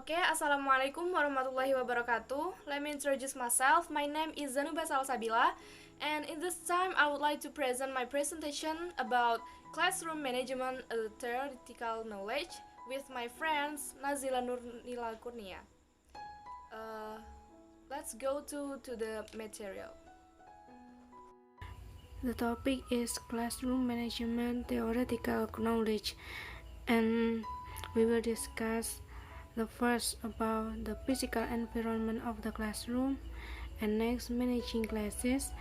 Okay, Assalamualaikum warahmatullahi wabarakatuh. Let me introduce myself. My name is Zanuba Salsabila, and in this time I would like to present my presentation about classroom management, a theoretical knowledge, with my friends Nazila, Nila, Qurnia. Uh, let's go to the material. The topic is classroom management theoretical knowledge, and we will discuss the first about the physical environment of the classroom, and next managing classes,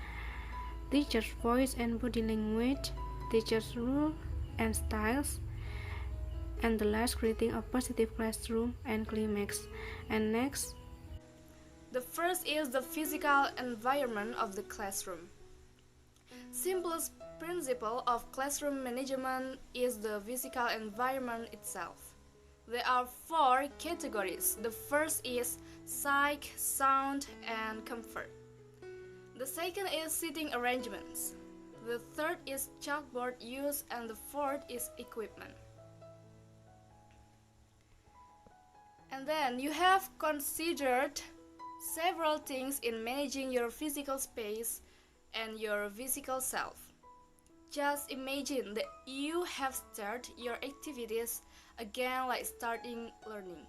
teacher's voice and body language, teacher's rule and styles, and the last creating a positive classroom and climax. And next, The first is the physical environment of the classroom. Simplest principle of classroom management is the physical environment itself. There are four categories. The first is sight, sound, and comfort. The second is seating arrangements. The third is chalkboard use, and the fourth is equipment. And then you have considered several things in managing your physical space and your physical self. Just imagine that you have started your activities again, like starting learning.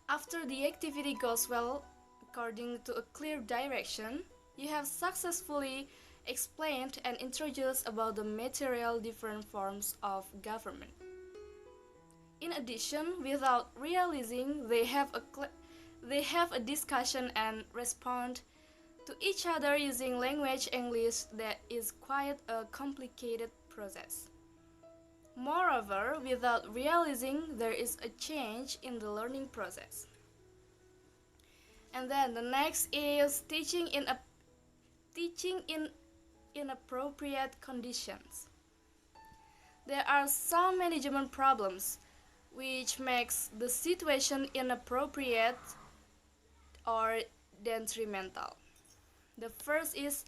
After the activity goes well according to a clear direction, you have successfully explained and introduced about the material different forms of government. In addition, without realizing, they have a discussion and respond to each other using language English that is quite a complicated process. Moreover, without realizing, there is a change in the learning process. And then the next is teaching in inappropriate conditions. There are some management problems which makes the situation inappropriate or detrimental. The first is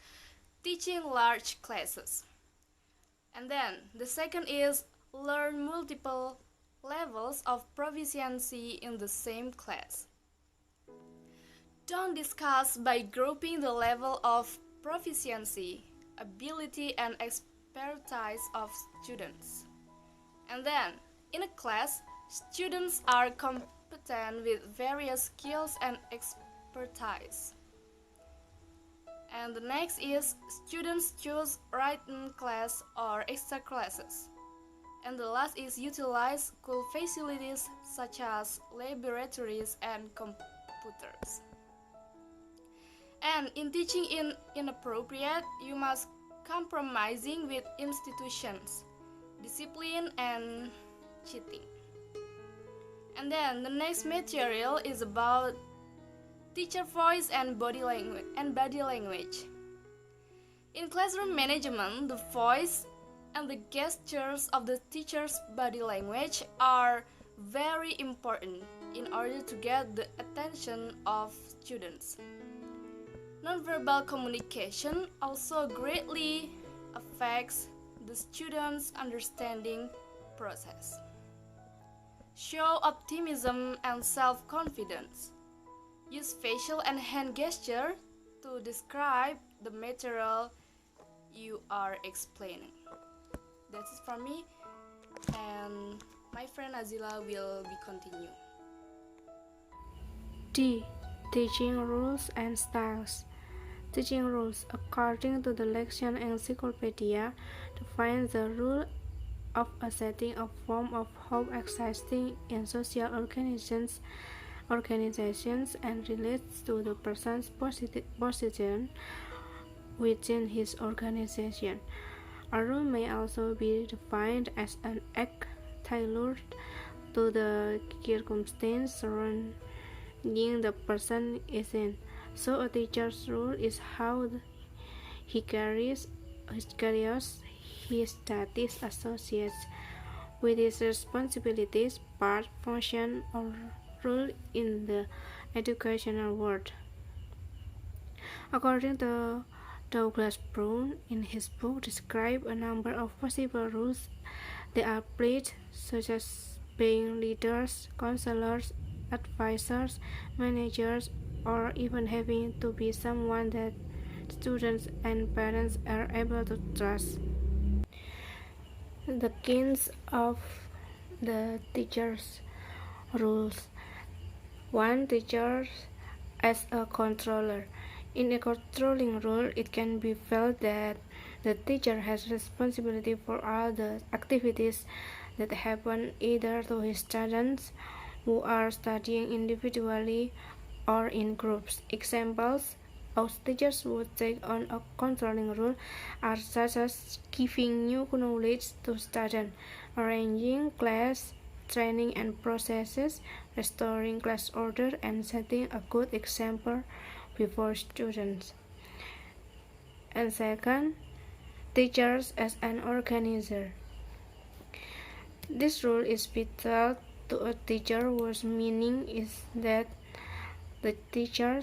teaching large classes. And then the second is learn multiple levels of proficiency in the same class. Don't discuss by grouping the level of proficiency, ability, and expertise of students. And then, in a class, students are competent with various skills and expertise. And the next is students choose written class or extra classes. And the last is utilize cool facilities such as laboratories and computers. And in teaching in inappropriate, you must compromising with institutions, discipline, and cheating. And then the next material is about teacher voice and body language. In classroom management, the voice and the gestures of the teacher's body language are very important in order to get the attention of students. Nonverbal communication also greatly affects the students' understanding process. Show optimism and self-confidence. Use facial and hand gesture to describe the material you are explaining. That's it from me, and my friend Nazila will be continue. D. Teaching rules and styles. Teaching rules, according to the Lexion Encyclopedia, defines the rule of a setting, a form of hope existing in social organizations and relates to the person's position within his organization. A rule may also be defined as an act tailored to the circumstance surrounding the person is in. So a teacher's rule is how he carries his duties associated with his responsibilities, part, function, or role in the educational world. According to Douglas Brown, in his book, describes a number of possible rules that are played, such as being leaders, counselors, advisors, managers, or even having to be someone that students and parents are able to trust. The kinds of the teacher's rules. 1. Teacher as a controller. In a controlling role, it can be felt that the teacher has responsibility for all the activities that happen either to his students who are studying individually or in groups. Examples of teachers who take on a controlling role are such as giving new knowledge to students, arranging class training and processes, restoring class order, and setting a good example before students. And second, teachers as an organizer. This role is vital to a teacher whose meaning is that a teacher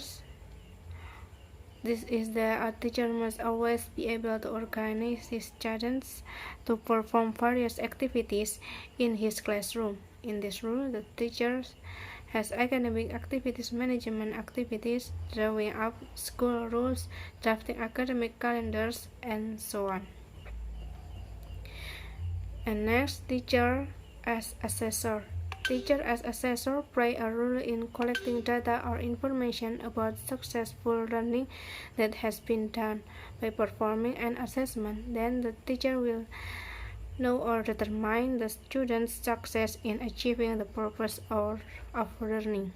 must always be able to organize his students to perform various activities in his classroom. In this role, the teacher has academic activities, management activities, drawing up school rules, drafting academic calendars, and so on. And next, teacher as assessor. Teacher as assessor play a role in collecting data or information about successful learning that has been done. By performing an assessment, then the teacher will know or determine the student's success in achieving the purpose of learning.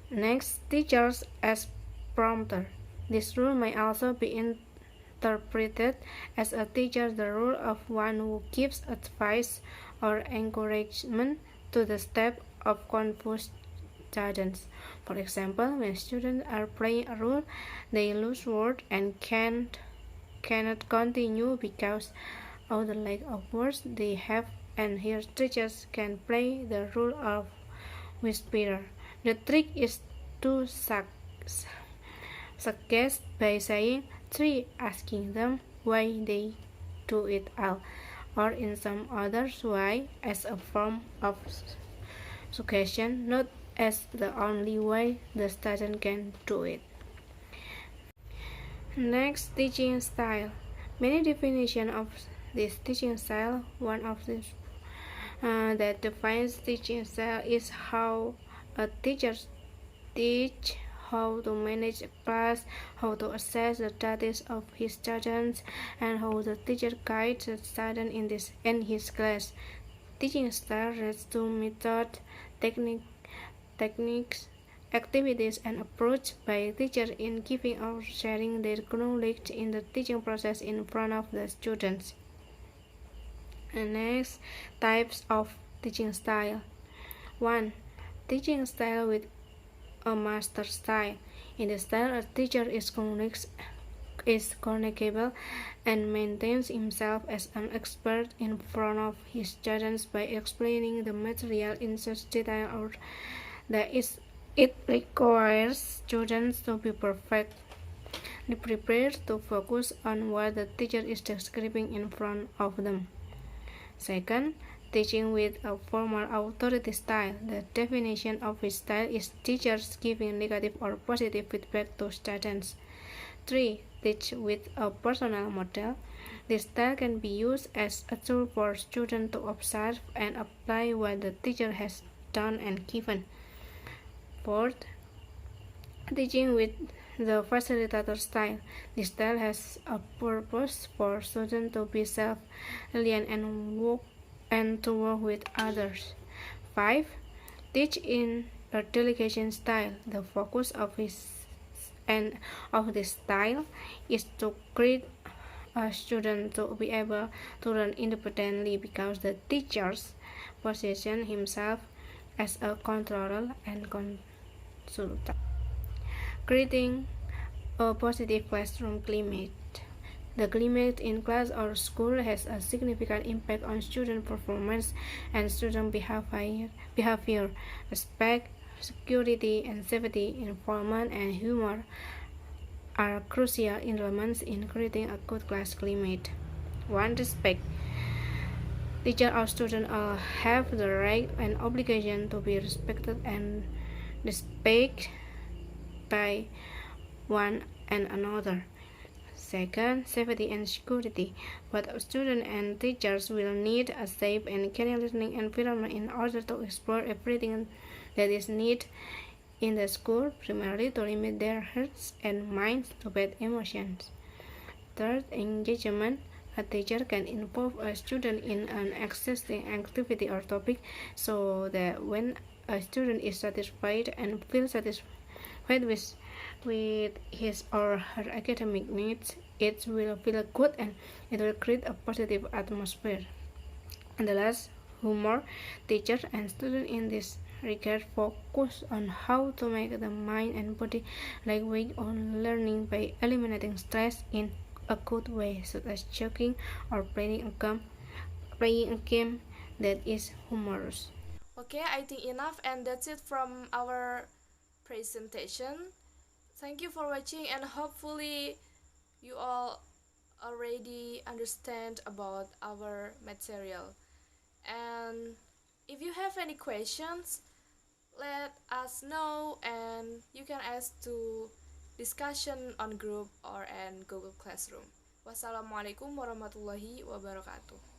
Next, teachers as prompter. This role may also be interpreted as a teacher, the role of one who gives advice or encouragement to the step of confused students. For example, when students are playing a role, they lose words and cannot continue because of the lack of words they have, and here teachers can play the role of whisperer. The trick is to suggest by saying "three," asking them why they do it all, or in some other way as a form of suggestion, not as the only way the student can do it. Next, teaching style. Many definitions of this teaching style. One of this that defines teaching style is how a teacher teach, how to manage a class, how to assess the studies of his students, and how the teacher guides the student in his class. Teaching style relates to method, techniques, activities, and approach by teachers in giving or sharing their knowledge in the teaching process in front of the students. And next, types of teaching style. 1. Teaching style with a master style. In the style, a teacher is communicable and maintains himself as an expert in front of his students by explaining the material in such detail or that it requires students to be perfectly prepared to focus on what the teacher is describing in front of them. Second, teaching with a formal authority style. The definition of this style is teachers giving negative or positive feedback to students. 3. Teach with a personal model. This style can be used as a tool for students to observe and apply what the teacher has done and given. 4th, teaching with the facilitator style. This style has a purpose for students to be self-reliant and to work with others. 5. Teach in a delegation style. The focus of this style is to create a student to be able to learn independently because the teacher positions himself as a controller and consultant. Creating a positive classroom climate. The climate in class or school has a significant impact on student performance and student behavior. Respect, security, and safety, involvement, and humor are crucial elements in creating a good class climate. 1. Respect. Teacher or student all have the right and obligation to be respected and respected by one and another. Second, safety and security. Both students and teachers will need a safe and caring learning environment in order to explore everything that is needed in the school, primarily to limit their hearts and minds to bad emotions. Third, engagement. A teacher can involve a student in an existing activity or topic so that when a student is satisfied and feels satisfied with his or her academic needs, it will feel good and it will create a positive atmosphere. And the last, humor. Teachers and students in this regard focus on how to make the mind and body lightweight on learning by eliminating stress in a good way, such as joking or playing a game that is humorous. Okay, I think enough, and that's it from our presentation. Thank you for watching, and hopefully you all already understand about our material. And if you have any questions, let us know, and you can ask to discussion on group or in Google Classroom. Wassalamualaikum warahmatullahi wabarakatuh.